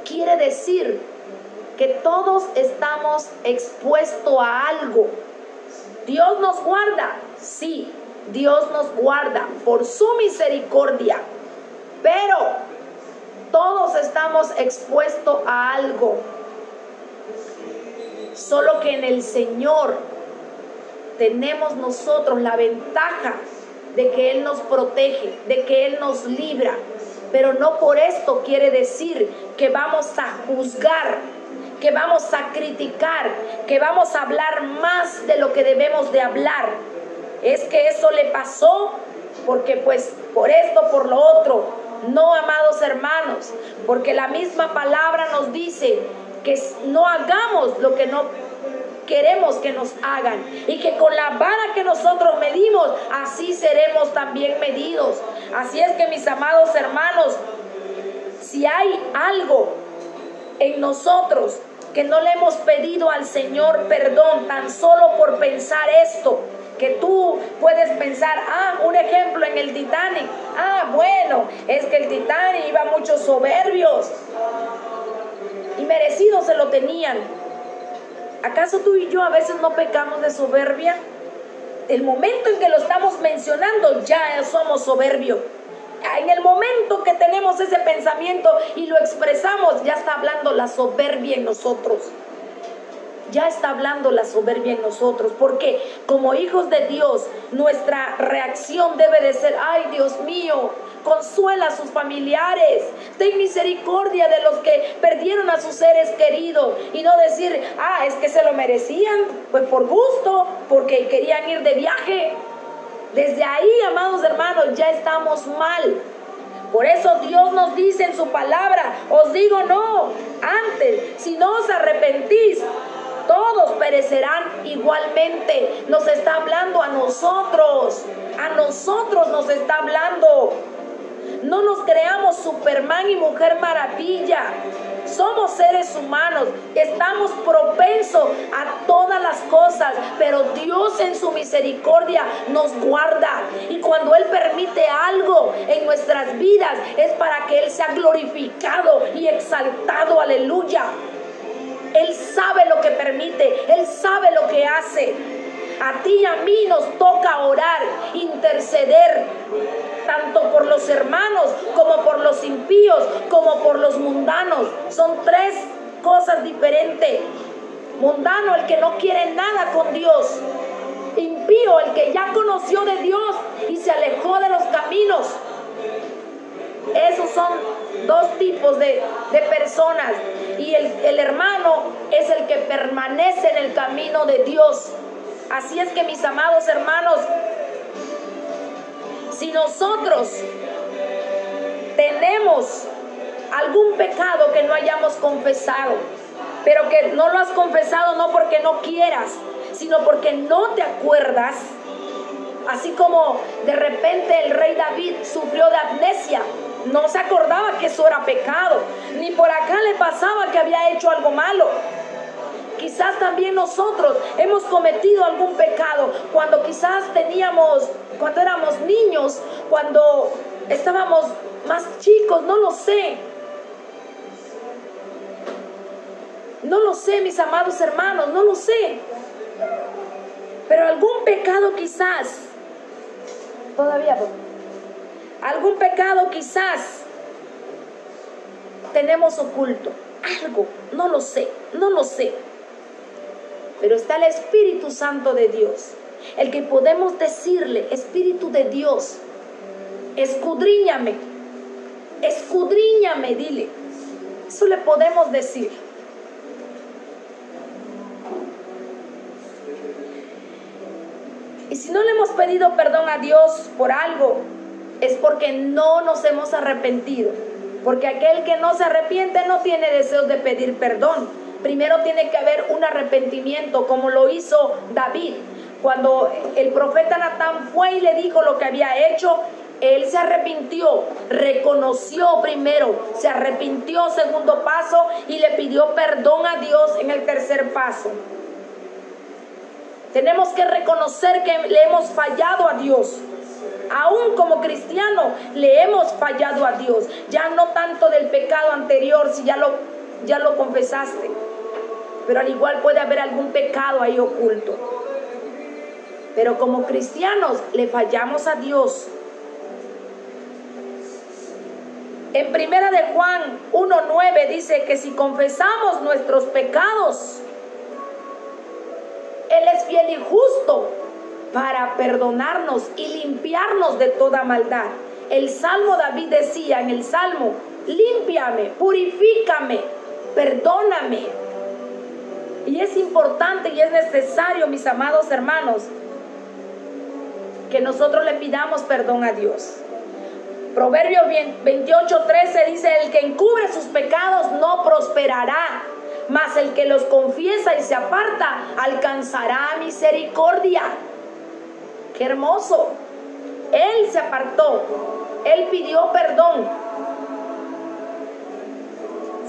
Quiere decir que todos estamos expuestos a algo. ¿Dios nos guarda? Sí, Dios nos guarda por su misericordia. Pero todos estamos expuestos a algo. Solo que en el Señor tenemos nosotros la ventaja de que Él nos protege, de que Él nos libra. Pero no por esto quiere decir que vamos a juzgar, que vamos a criticar, que vamos a hablar más de lo que debemos de hablar. Es que eso le pasó porque pues por esto, por lo otro. No, amados hermanos, porque la misma palabra nos dice que no hagamos lo que no queremos que nos hagan, y que con la vara que nosotros medimos, así seremos también medidos. Así es que, mis amados hermanos, si hay algo en nosotros que no le hemos pedido al Señor perdón tan solo por pensar esto, que tú puedes pensar, un ejemplo en el Titanic, bueno, es que el Titanic iba muchos soberbios y merecidos se lo tenían. ¿Acaso tú y yo a veces no pecamos de soberbia? El momento en que lo estamos mencionando, ya somos soberbios. En el momento que tenemos ese pensamiento y lo expresamos, ya está hablando la soberbia en nosotros. Ya está hablando la soberbia en nosotros, porque como hijos de Dios, nuestra reacción debe de ser, Dios mío, consuela a sus familiares, ten misericordia de los que perdieron a sus seres queridos, y no decir, es que se lo merecían, pues por gusto, porque querían ir de viaje. Desde ahí, amados hermanos, ya estamos mal. Por eso Dios nos dice en su palabra, os digo no, antes, si no os arrepentís, todos perecerán igualmente. Nos está hablando a nosotros nos está hablando. No nos creamos Superman y Mujer Maravilla. Somos seres humanos, estamos propensos a todas las cosas, pero Dios en su misericordia nos guarda. Y cuando Él permite algo en nuestras vidas, es para que Él sea glorificado y exaltado. Aleluya. Él sabe lo que permite, Él sabe lo que hace. A ti y a mí nos toca orar, interceder, tanto por los hermanos, como por los impíos, como por los mundanos. Son tres cosas diferentes. Mundano, el que no quiere nada con Dios. Impío, el que ya conoció de Dios y se alejó de los caminos. Esos son dos tipos de personas. Y el hermano es el que permanece en el camino de Dios. Así es que, mis amados hermanos, si nosotros tenemos algún pecado que no hayamos confesado, pero que no lo has confesado no porque no quieras, sino porque no te acuerdas, así como de repente el rey David sufrió de amnesia, no se acordaba que eso era pecado, ni por acá le pasaba que había hecho algo malo. Quizás también nosotros hemos cometido algún pecado cuando quizás cuando éramos niños, cuando estábamos más chicos, no lo sé. No lo sé, mis amados hermanos, no lo sé. Pero algún pecado quizás, algún pecado quizás tenemos oculto. Algo, no lo sé. Pero está el Espíritu Santo de Dios, el que podemos decirle: Espíritu de Dios, escudriñame, dile. Eso le podemos decir. Y si no le hemos pedido perdón a Dios por algo, es porque no nos hemos arrepentido. Porque aquel que no se arrepiente no tiene deseos de pedir perdón. Primero tiene que haber un arrepentimiento, como lo hizo David. Cuando el profeta Natán fue y le dijo lo que había hecho, él se arrepintió, reconoció primero, se arrepintió, segundo paso, y le pidió perdón a Dios en el tercer paso. Tenemos que reconocer que le hemos fallado a Dios. Aún como cristiano le hemos fallado a Dios. Ya no tanto del pecado anterior, si ya lo confesaste, pero al igual puede haber algún pecado ahí oculto. Pero como cristianos le fallamos a Dios. En primera de Juan 1:9 dice que si confesamos nuestros pecados, Él es fiel y justo para perdonarnos y limpiarnos de toda maldad. El Salmo David decía en el Salmo: límpiame, purifícame, perdóname. Y es importante y es necesario, mis amados hermanos, que nosotros le pidamos perdón a Dios. Proverbios 28:13 dice: el que encubre sus pecados no prosperará, mas el que los confiesa y se aparta alcanzará misericordia. ¡Qué hermoso! Él se apartó, él pidió perdón,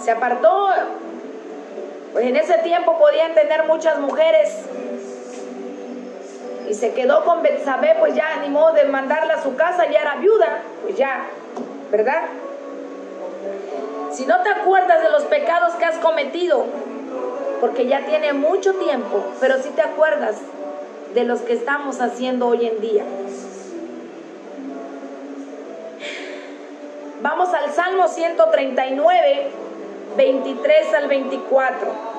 se apartó. Pues en ese tiempo podían tener muchas mujeres, y se quedó con Betsabé, pues ya ni modo de mandarla a su casa, ya era viuda, pues ya, ¿verdad? Si no te acuerdas de los pecados que has cometido, porque ya tiene mucho tiempo, pero sí te acuerdas de los que estamos haciendo hoy en día. Vamos al Salmo 139, 23 al 24.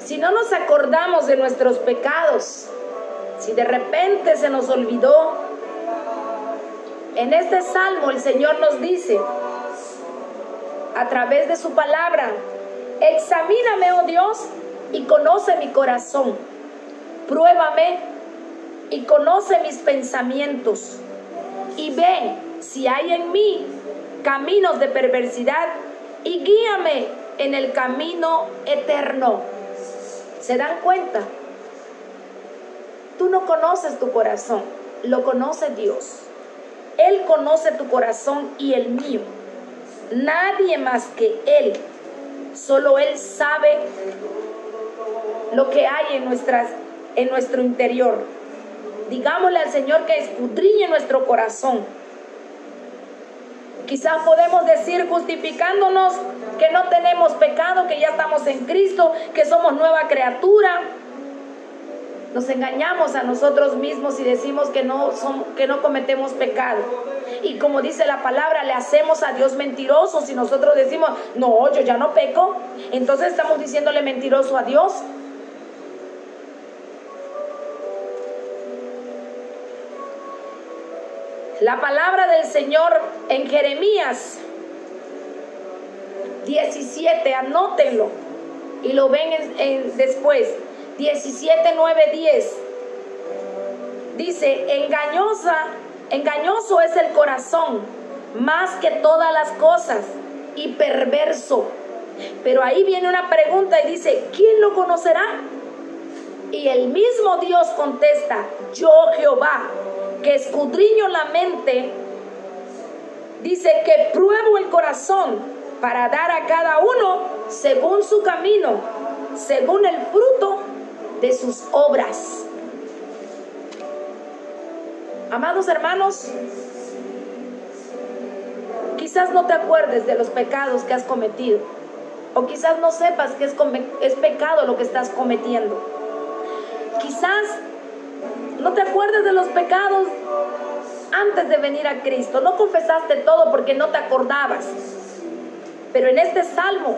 Si no nos acordamos de nuestros pecados, si de repente se nos olvidó, en este salmo el Señor nos dice, a través de su palabra: examíname, oh Dios, y conoce mi corazón. Pruébame y conoce mis pensamientos. Y ve si hay en mí caminos de perversidad, y guíame en el camino eterno. ¿Se dan cuenta? Tú no conoces tu corazón, lo conoce Dios. Él conoce tu corazón y el mío. Nadie más que Él. Solo Él sabe lo que hay en nuestro interior. Digámosle al Señor que escudriñe nuestro corazón. Quizás podemos decir, justificándonos, que no tenemos pecado, que ya estamos en Cristo, que somos nueva criatura. Nos engañamos a nosotros mismos y decimos que no cometemos pecado. Y como dice la palabra, le hacemos a Dios mentiroso. Si nosotros decimos, no, yo ya no peco, entonces estamos diciéndole mentiroso a Dios. La palabra del Señor en Jeremías 17, anótenlo y lo ven después. 17, 9, 10. Dice, engañoso es el corazón más que todas las cosas y perverso. Pero ahí viene una pregunta y dice, ¿quién lo conocerá? Y el mismo Dios contesta, yo Jehová, que escudriño la mente, dice que pruebo el corazón para dar a cada uno según su camino, según el fruto de sus obras. Amados hermanos, quizás no te acuerdes de los pecados que has cometido, o quizás no sepas que es pecado lo que estás cometiendo. Quizás no te acuerdes de los pecados antes de venir a Cristo. No confesaste todo porque no te acordabas. Pero en este salmo,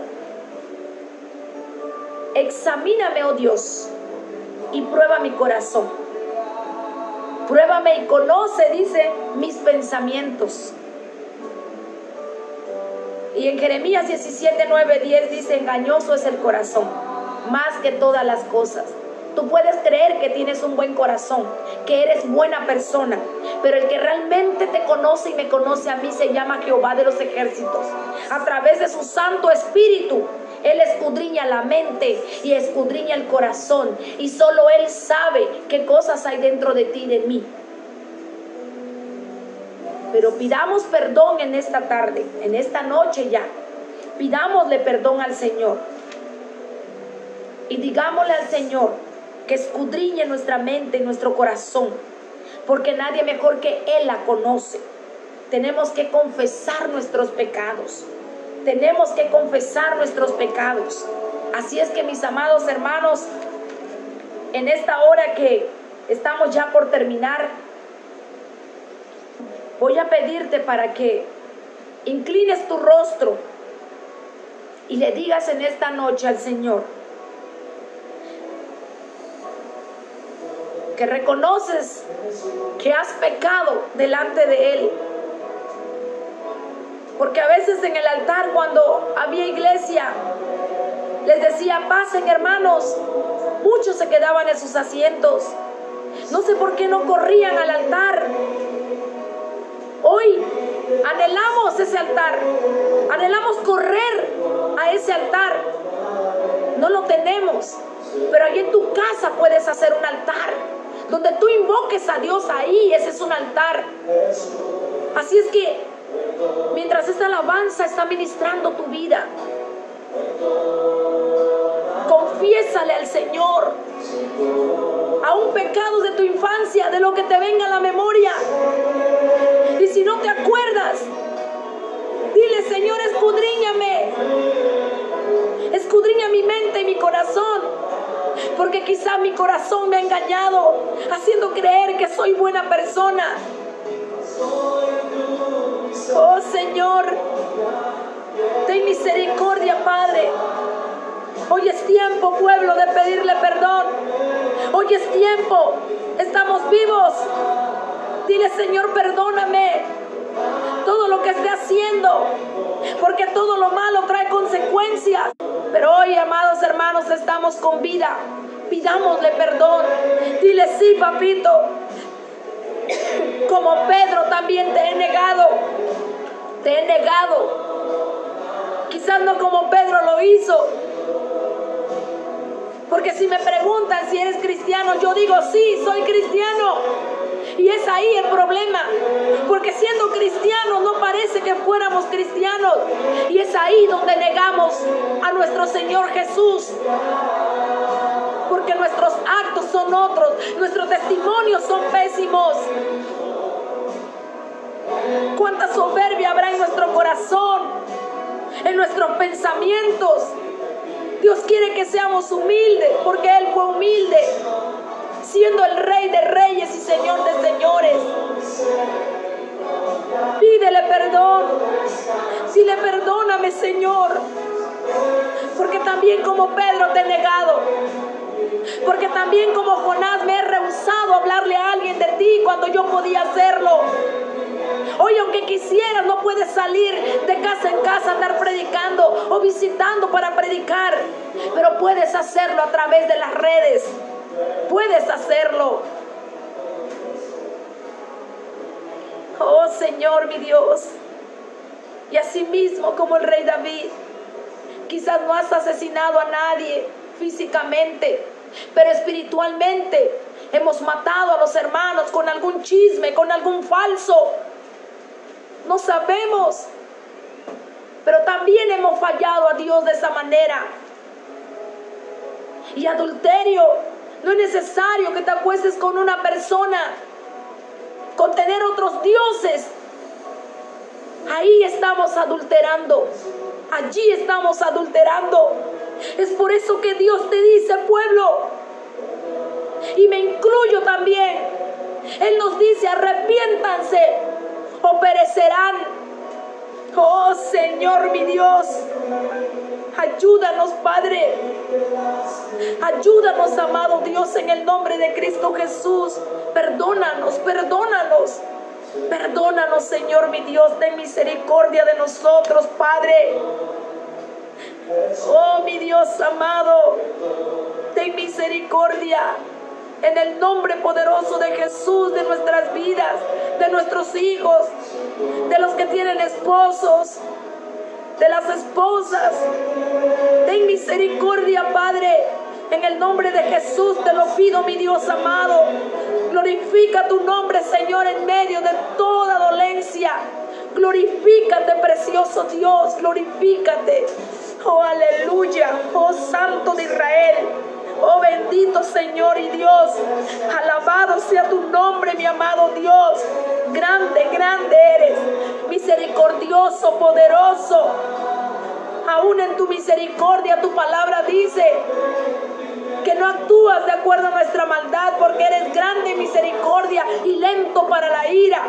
examíname, oh Dios, y prueba mi corazón. Pruébame y conoce, dice, mis pensamientos. Y en Jeremías 17, 9, 10 dice, engañoso es el corazón, más que todas las cosas. Tú puedes creer que tienes un buen corazón, que eres buena persona, pero el que realmente te conoce y me conoce a mí se llama Jehová de los ejércitos. A través de su Santo Espíritu, Él escudriña la mente y escudriña el corazón, y solo Él sabe qué cosas hay dentro de ti y de mí. Pero pidamos perdón en esta tarde, en esta noche ya. Pidámosle perdón al Señor y digámosle al Señor que escudriñe nuestra mente y nuestro corazón, porque nadie mejor que Él la conoce. Tenemos que confesar nuestros pecados. Tenemos que confesar nuestros pecados. Así es que, mis amados hermanos, en esta hora que estamos ya por terminar, voy a pedirte para que inclines tu rostro y le digas en esta noche al Señor que reconoces que has pecado delante de Él. Porque a veces en el altar, cuando había iglesia, les decía, pasen hermanos, muchos se quedaban en sus asientos. No sé por qué no corrían al altar. Hoy anhelamos ese altar, anhelamos correr a ese altar. No lo tenemos, pero allí en tu casa puedes hacer un altar donde tú invoques a Dios ahí. Ese es un altar. Así es que mientras esta alabanza está ministrando tu vida, confiésale al Señor aún pecados de tu infancia, de lo que te venga a la memoria. Y si no te acuerdas, dile, Señor, escudriñame, escudriña mi mente y mi corazón, porque quizá mi corazón me ha engañado, haciendo creer que soy buena persona. Oh Señor, ten misericordia, Padre. Hoy es tiempo, pueblo, de pedirle perdón. Hoy es tiempo, estamos vivos. Dile, Señor, perdóname todo lo que esté haciendo, porque todo lo malo trae consecuencias. Pero hoy, amados hermanos, estamos con vida. Pidámosle perdón. Dile, sí, papito, como Pedro también te he negado. Te he negado. Quizás no como Pedro lo hizo, porque si me preguntan si eres cristiano, yo digo sí, soy cristiano. Y es ahí el problema, porque siendo cristianos no parece que fuéramos cristianos. Y es ahí donde negamos a nuestro Señor Jesús, porque nuestros actos son otros, nuestros testimonios son pésimos. Cuánta soberbia habrá en nuestro corazón, en nuestros pensamientos. Dios quiere que seamos humildes, porque Él fue humilde, siendo el Rey de reyes y Señor de señores. Pídele perdón. Dile: perdóname, Señor, porque también como Pedro te he negado, porque también como Jonás me he rehusado a hablarle a alguien de ti cuando yo podía hacerlo. Hoy, aunque quisieras, no puedes salir de casa en casa, andar predicando o visitando para predicar, pero puedes hacerlo a través de las redes. Puedes hacerlo. Oh Señor, mi Dios. Y así mismo como el rey David, quizás no has asesinado a nadie físicamente, pero espiritualmente hemos matado a los hermanos con algún chisme, con algún falso. No sabemos, pero también hemos fallado a Dios de esa manera. Y adulterio, no es necesario que te acuestes con una persona, con tener otros dioses. Ahí estamos adulterando. Allí estamos adulterando. Es por eso que Dios te dice, pueblo, y me incluyo también, Él nos dice: arrepiéntanse o perecerán. Oh Señor, mi Dios, ayúdanos, Padre. Ayúdanos, amado Dios, en el nombre de Cristo Jesús. Perdónanos, perdónanos. Perdónanos, Señor, mi Dios. Ten misericordia de nosotros, Padre. Oh, mi Dios amado, ten misericordia. En el nombre poderoso de Jesús, de nuestras vidas, de nuestros hijos, de los que tienen esposos, de las esposas. Ten misericordia, Padre. En el nombre de Jesús te lo pido, mi Dios amado. Glorifica tu nombre, Señor, en medio de toda dolencia. Glorifícate, precioso Dios, glorifícate. Oh, aleluya. Oh, Santo de Israel. Oh, bendito Señor y Dios. Alabado sea tu nombre, mi amado Dios. Grande, grande eres. Misericordioso, poderoso. Aún en tu misericordia, tu palabra dice que no actúas de acuerdo a nuestra maldad, porque eres grande en misericordia y lento para la ira.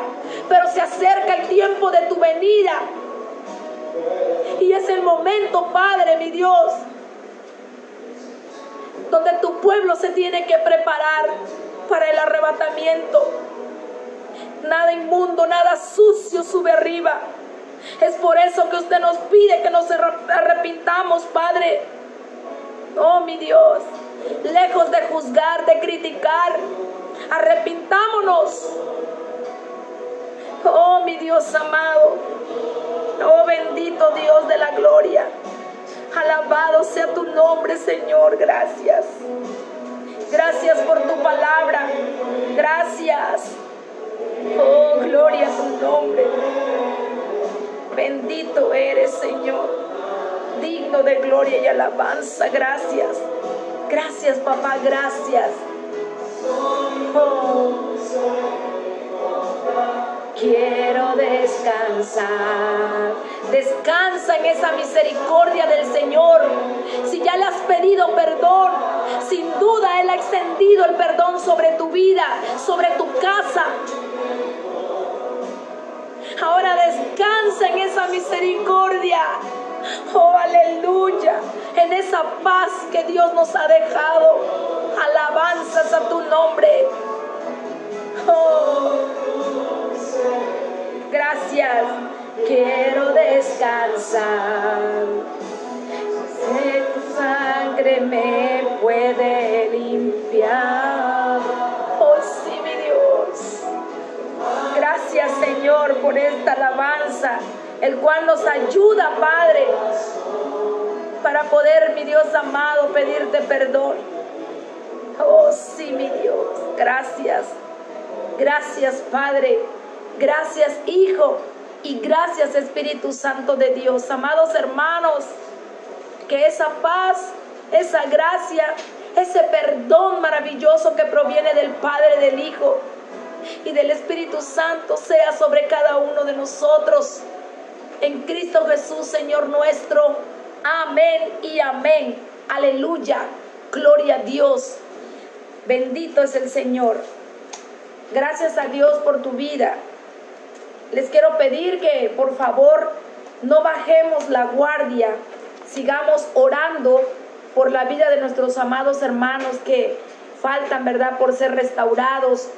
Pero se acerca el tiempo de tu venida. Y es el momento, Padre, mi Dios, donde tu pueblo se tiene que preparar para el arrebatamiento. Nada inmundo, nada sucio sube arriba. Es por eso que usted nos pide que nos arrepintamos, Padre. Oh, mi Dios, lejos de juzgar, de criticar, arrepintámonos. Oh, mi Dios amado. Oh, bendito Dios de la gloria. Alabado sea tu nombre, Señor. Gracias. Gracias por tu palabra. Gracias. Oh, gloria a tu nombre. Bendito eres, Señor. Digno de gloria y alabanza. Gracias. Gracias, papá. Gracias. Oh. Quiero descansar. Descansa en esa misericordia del Señor. Si ya le has pedido perdón, sin duda Él ha extendido el perdón sobre tu vida, sobre tu casa. Ahora descansa en esa misericordia. Oh, aleluya. En esa paz que Dios nos ha dejado. Alabanzas a tu nombre. Oh, gracias. Quiero descansar. Si tu sangre me puede limpiar. Oh, sí, mi Dios. Gracias, Señor, por esta alabanza, el cual nos ayuda, Padre, para poder, mi Dios amado, pedirte perdón. Oh, sí, mi Dios. Gracias. Gracias, Padre. Gracias, Hijo. Y gracias, Espíritu Santo de Dios. Amados hermanos, que esa paz, esa gracia, ese perdón maravilloso que proviene del Padre, del Hijo y del Espíritu Santo sea sobre cada uno de nosotros. En Cristo Jesús, Señor nuestro. Amén y amén. Aleluya. Gloria a Dios. Bendito es el Señor. Gracias a Dios por tu vida. les quiero pedir que por favor no bajemos la guardia, sigamos orando por la vida de nuestros amados hermanos que faltan, ¿verdad?, por ser restaurados.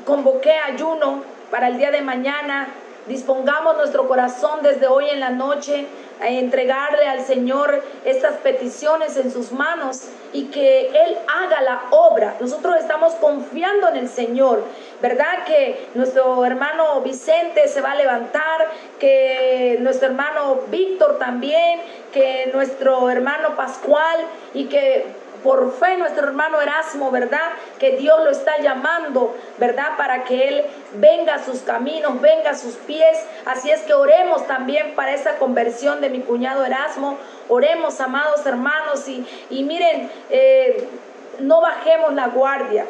Convoqué ayuno para el día de mañana. Dispongamos nuestro corazón desde hoy en la noche a entregarle al Señor estas peticiones en sus manos y que Él haga la obra. Nosotros estamos confiando en el Señor, ¿verdad? Que nuestro hermano Vicente se va a levantar, que nuestro hermano Víctor también, que nuestro hermano Pascual, y que por fe nuestro hermano Erasmo, ¿verdad?, que Dios lo está llamando, ¿verdad?, para que Él venga a sus caminos, venga a sus pies. Así es que oremos también para esa conversión de mi cuñado Erasmo. Oremos, amados hermanos, y miren, no bajemos la guardia.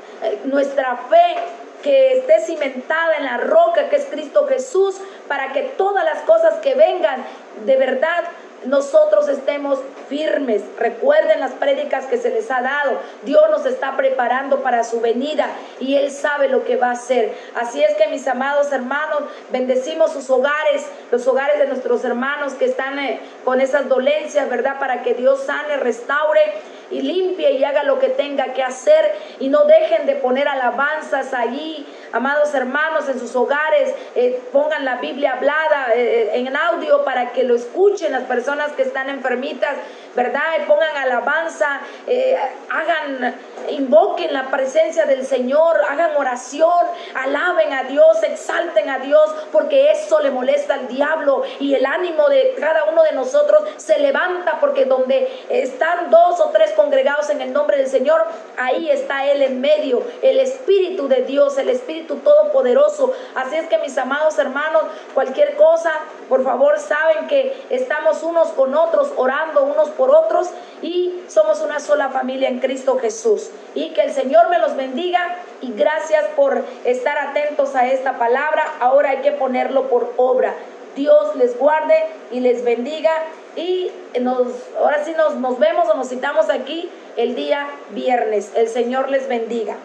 Nuestra fe que esté cimentada en la roca que es Cristo Jesús, para que todas las cosas que vengan, de verdad, nosotros estemos firmes. Recuerden las prédicas que se les ha dado. Dios nos está preparando para su venida y Él sabe lo que va a hacer. Así es que, mis amados hermanos, bendecimos sus hogares, los hogares de nuestros hermanos que están con esas dolencias, ¿verdad?, para que Dios sane, restaure y limpie y haga lo que tenga que hacer. Y no dejen de poner alabanzas allí, amados hermanos, en sus hogares. Pongan la Biblia hablada en audio para que lo escuchen las personas que están enfermitas, ¿verdad? Pongan alabanza, invoquen la presencia del Señor, hagan oración, alaben a Dios, exalten a Dios, porque eso le molesta al diablo, y el ánimo de cada uno de nosotros se levanta, porque donde están 2 o 3 congregados en el nombre del Señor, ahí está Él en medio, el Espíritu de Dios, el Espíritu Todopoderoso. Así es que, mis amados hermanos, cualquier cosa, por favor, saben que estamos unos con otros, orando unos por otros, y somos una sola familia en Cristo Jesús. Y que el Señor me los bendiga, y gracias por estar atentos a esta palabra. Ahora hay que ponerlo por obra. Dios les guarde y les bendiga, y ahora sí nos vemos o nos citamos aquí el día viernes. El Señor les bendiga.